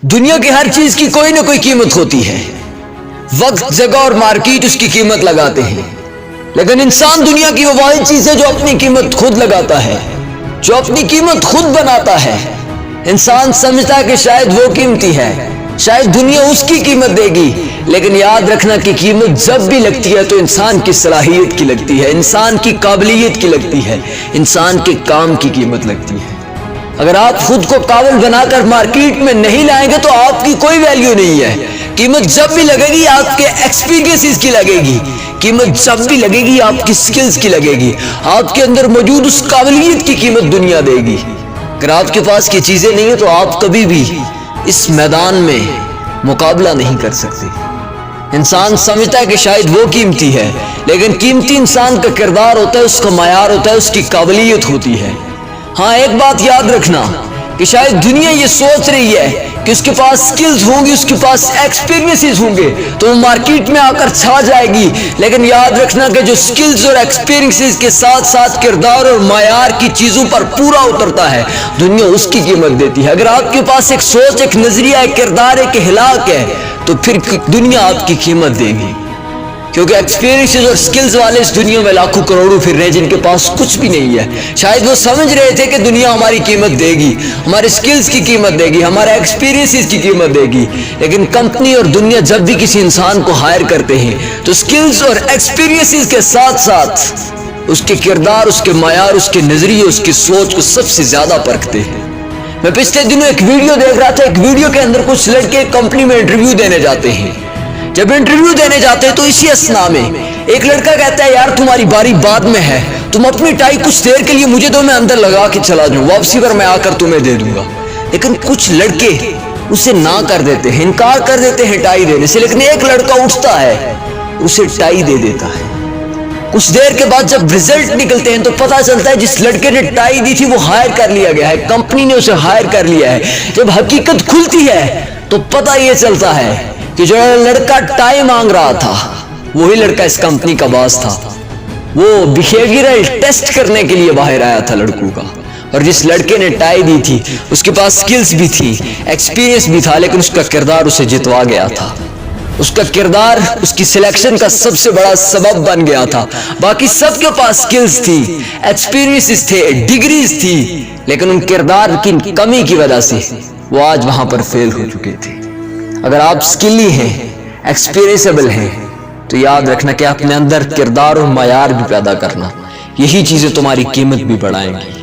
دنیا کی ہر چیز کی کوئی نہ کوئی قیمت ہوتی ہے. وقت، جگہ اور مارکیٹ اس کی قیمت لگاتے ہیں، لیکن انسان دنیا کی وہ واحد چیز ہے جو اپنی قیمت خود لگاتا ہے، جو اپنی قیمت خود بناتا ہے. انسان سمجھتا ہے کہ شاید وہ قیمتی ہے، شاید دنیا اس کی قیمت دے گی، لیکن یاد رکھنا کہ قیمت جب بھی لگتی ہے تو انسان کی صلاحیت کی لگتی ہے، انسان کی قابلیت کی لگتی ہے، انسان کے کام کی قیمت لگتی ہے. اگر آپ خود کو قابل بنا کر مارکیٹ میں نہیں لائیں گے تو آپ کی کوئی ویلیو نہیں ہے. قیمت جب بھی لگے گی آپ کے ایکسپیرینسز کی لگے گی، قیمت جب بھی لگے گی آپ کی سکلز کی لگے گی، آپ کے اندر موجود اس قابلیت کی قیمت دنیا دے گی. اگر آپ کے پاس کی چیزیں نہیں ہیں تو آپ کبھی بھی اس میدان میں مقابلہ نہیں کر سکتے. انسان سمجھتا ہے کہ شاید وہ قیمتی ہے، لیکن قیمتی انسان کا کردار ہوتا ہے، اس کا معیار ہوتا ہے، اس کی قابلیت ہوتی ہے. ہاں ایک بات یاد رکھنا کہ شاید دنیا یہ سوچ رہی ہے کہ اس کے پاس سکلز ہوں گی، اس کے پاس ایکسپیرینسز ہوں گے تو وہ مارکیٹ میں آ کر چھا جائے گی، لیکن یاد رکھنا کہ جو سکلز اور ایکسپیرینسز کے ساتھ ساتھ کردار اور معیار کی چیزوں پر پورا اترتا ہے دنیا اس کی قیمت دیتی ہے. اگر آپ کے پاس ایک سوچ، ایک نظریہ، ایک کردار، ایک اخلاق ہے تو پھر دنیا آپ کی قیمت دے گی، کیونکہ ایکسپیرینسز اور سکلز والے اس دنیا میں لاکھوں کروڑوں پھر رہے ہیں جن کے پاس کچھ بھی نہیں ہے. شاید وہ سمجھ رہے تھے کہ دنیا ہماری قیمت دے گی، ہمارے سکلز کی قیمت دے گی، ہمارے ایکسپیرینسز کی قیمت دے گی، لیکن کمپنی اور دنیا جب بھی کسی انسان کو ہائر کرتے ہیں تو سکلز اور ایکسپیرینسز کے ساتھ ساتھ اس کے کردار، اس کے معیار، اس کے نظریے، اس کی سوچ کو سب سے زیادہ پرکھتے ہیں. میں پچھلے دنوں ایک ویڈیو دیکھ رہا تھا، ایک ویڈیو کے اندر کچھ لڑکے کمپنی میں انٹرویو دینے جاتے ہیں. جب انٹرویو دینے جاتے ہیں تو اسی اسنا میں ایک لڑکا کہتا ہے یار تمہاری باری بعد میں ہے، تم اپنی ٹائی کچھ دیر کے لیے مجھے دو، میں اندر لگا کے چلا جاؤں، واپسی پر میں آ کر تمہیں دے دوں گا. لیکن کچھ لڑکے اسے نہ کر دیتے ہیں، انکار کر دیتے ہیں ٹائی دینے سے، لیکن ایک لڑکا اٹھتا ہے اسے ٹائی دے دیتا ہے. کچھ دیر کے بعد جب رزلٹ نکلتے ہیں تو پتہ چلتا ہے جس لڑکے نے ٹائی دی تھی وہ ہائر کر لیا گیا ہے، کمپنی نے اسے ہائر کر لیا ہے. جب حقیقت کھلتی ہے تو پتہ یہ چلتا ہے کہ جو لڑکا ٹائی مانگ رہا تھا وہی لڑکا اس کمپنی کا باس تھا. وہ بیہیویئرل ٹیسٹ کرنے کے لیے باہر آیا تھا لڑکوں کا، اور جس لڑکے نے ٹائی دی تھی اس کے پاس سکلز بھی تھی، ایکسپیرینس بھی تھا، لیکن اس کا کردار اسے جتوا گیا تھا. اس کا کردار اس کی سلیکشن کا سب سے بڑا سبب بن گیا تھا. باقی سب کے پاس سکلز تھی، ایکسپیرینسز تھے، ڈگریز تھی، لیکن ان کردار کی کمی کی وجہ سے وہ آج وہاں پر فیل ہو چکے تھے. اگر آپ سکلی ہیں، ایکسپیرینسیبل ہیں تو یاد رکھنا کہ اپنے اندر کردار اور معیار بھی پیدا کرنا، یہی چیزیں تمہاری قیمت بھی بڑھائیں گی.